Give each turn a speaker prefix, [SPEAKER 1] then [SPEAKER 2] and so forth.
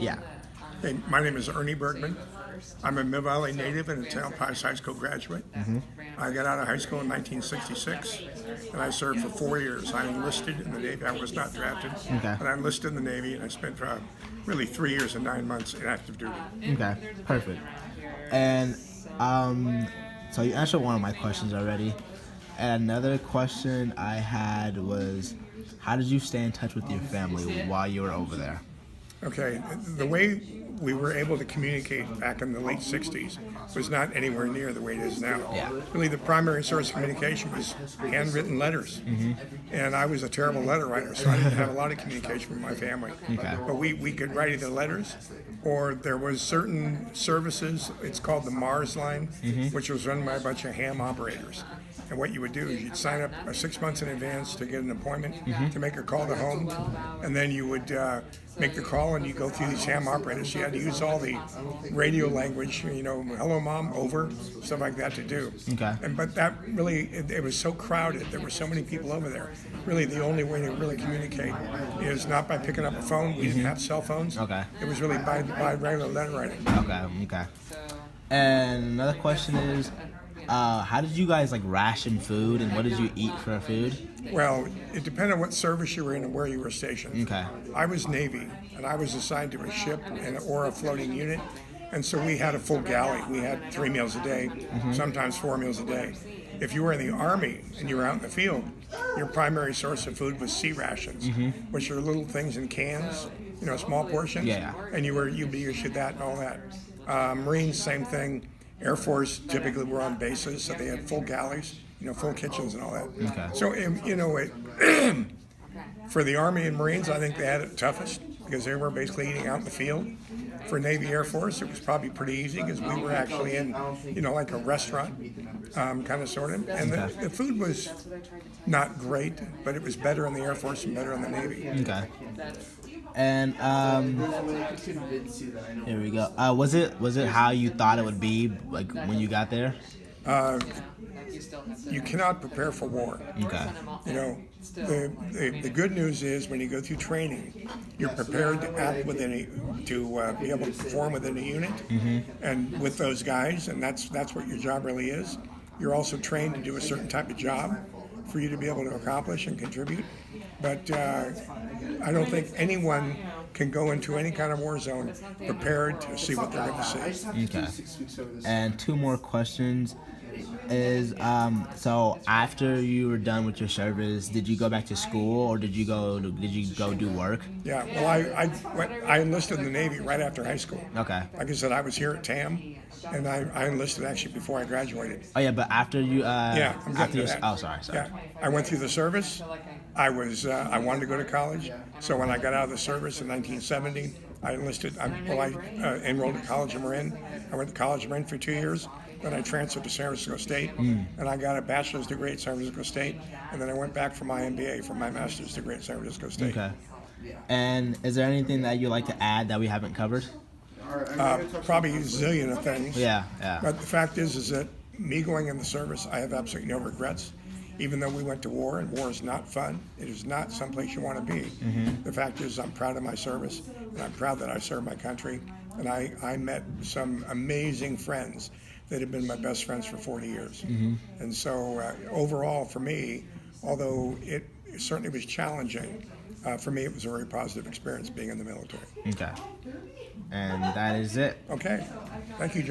[SPEAKER 1] Yeah.
[SPEAKER 2] Hey, my name is Ernie Bergman. I'm a Mill Valley native and a Tamalpais High School graduate. I got out of high school in 1966, and I served for 4 years. I enlisted in the Navy. I was not drafted,
[SPEAKER 1] Okay.
[SPEAKER 2] but I enlisted in the Navy, and I spent really 3 years and 9 months in active duty.
[SPEAKER 1] Okay. Perfect. And so you answered one of my questions already. And another question I had was, how did you stay in touch with your family while you were over there?
[SPEAKER 2] Okay, the way we were able to communicate back in the late 60s was not anywhere near the way it is now.
[SPEAKER 1] Yeah.
[SPEAKER 2] Really, the primary source of communication was handwritten letters. And I was a terrible letter writer, so I didn't have a lot of communication with my family.
[SPEAKER 1] Okay.
[SPEAKER 2] But we could write either letters, or there was certain services, it's called the Mars line, which was run by a bunch of ham operators. And what you would do is you'd sign up 6 months in advance to get an appointment to make a call to home, and then you would make the call and you go through these ham operators. You had to use all the radio language, hello mom, over, stuff like that to do.
[SPEAKER 1] Okay.
[SPEAKER 2] But that really, it was so crowded. There were so many people over there. Really, the only way to really communicate is not by picking up a phone. We didn't have cell phones.
[SPEAKER 1] Okay.
[SPEAKER 2] It was really by regular letter writing.
[SPEAKER 1] Okay. And another question is, how did you guys ration food, and what did you eat for food?
[SPEAKER 2] Well, it depended on what service you were in and where you were stationed.
[SPEAKER 1] Okay.
[SPEAKER 2] I was Navy, and I was assigned to a ship or a floating unit, and so we had a full galley. We had 3 meals a day, sometimes 4 meals a day. If you were in the Army and you were out in the field, your primary source of food was sea rations, which are little things in cans, small portions.
[SPEAKER 1] Yeah.
[SPEAKER 2] And you'd be issued that and all that. Marines, same thing. Air Force typically were on bases, so they had full galleys, full kitchens and all that.
[SPEAKER 1] Okay.
[SPEAKER 2] So, for the Army and Marines, I think they had it toughest because they were basically eating out in the field. For Navy Air Force, it was probably pretty easy because we were actually in, like a restaurant, kind of, sort of. And the food was not great, but it was better in the Air Force and better in the Navy.
[SPEAKER 1] Okay. And here we go. Was it how you thought it would be when you got there?
[SPEAKER 2] You cannot prepare for war.
[SPEAKER 1] Okay.
[SPEAKER 2] The good news is when you go through training, you're prepared to act to be able to perform within a unit, and with those guys, and that's what your job really is. You're also trained to do a certain type of job for you to be able to accomplish and contribute. But I don't think anyone can go into any kind of war zone prepared to see what they're going to see.
[SPEAKER 1] Okay. And two more questions is, so after you were done with your service, did you go back to school, or did you go do work?
[SPEAKER 2] Yeah, well, I enlisted in the Navy right after high school.
[SPEAKER 1] Okay.
[SPEAKER 2] Like I said, I was here at TAM, and I enlisted actually before I graduated.
[SPEAKER 1] Oh yeah, but after you
[SPEAKER 2] Yeah, I'm
[SPEAKER 1] after
[SPEAKER 2] getting
[SPEAKER 1] your,
[SPEAKER 2] to that.
[SPEAKER 1] oh sorry.
[SPEAKER 2] Yeah, I went through the service. I wanted to go to college, so when I got out of the service in 1970, I enlisted. I enrolled at College of Marin. I went to College of Marin for 2 years. Then I transferred to San Francisco State, and I got a bachelor's degree at San Francisco State, and then I went back for my MBA for my master's degree at San Francisco State.
[SPEAKER 1] Okay. And is there anything that you'd like to add that we haven't covered?
[SPEAKER 2] Probably a zillion of things.
[SPEAKER 1] Yeah.
[SPEAKER 2] But the fact is that me going in the service, I have absolutely no regrets. Even though we went to war, and war is not fun, it is not someplace you want to be. The fact is I'm proud of my service, and I'm proud that I served my country, and I met some amazing friends that have been my best friends for 40 years. And so overall for me, although it certainly was challenging, for me it was a very positive experience being in the military.
[SPEAKER 1] Okay. And that is it.
[SPEAKER 2] Okay, thank you, George.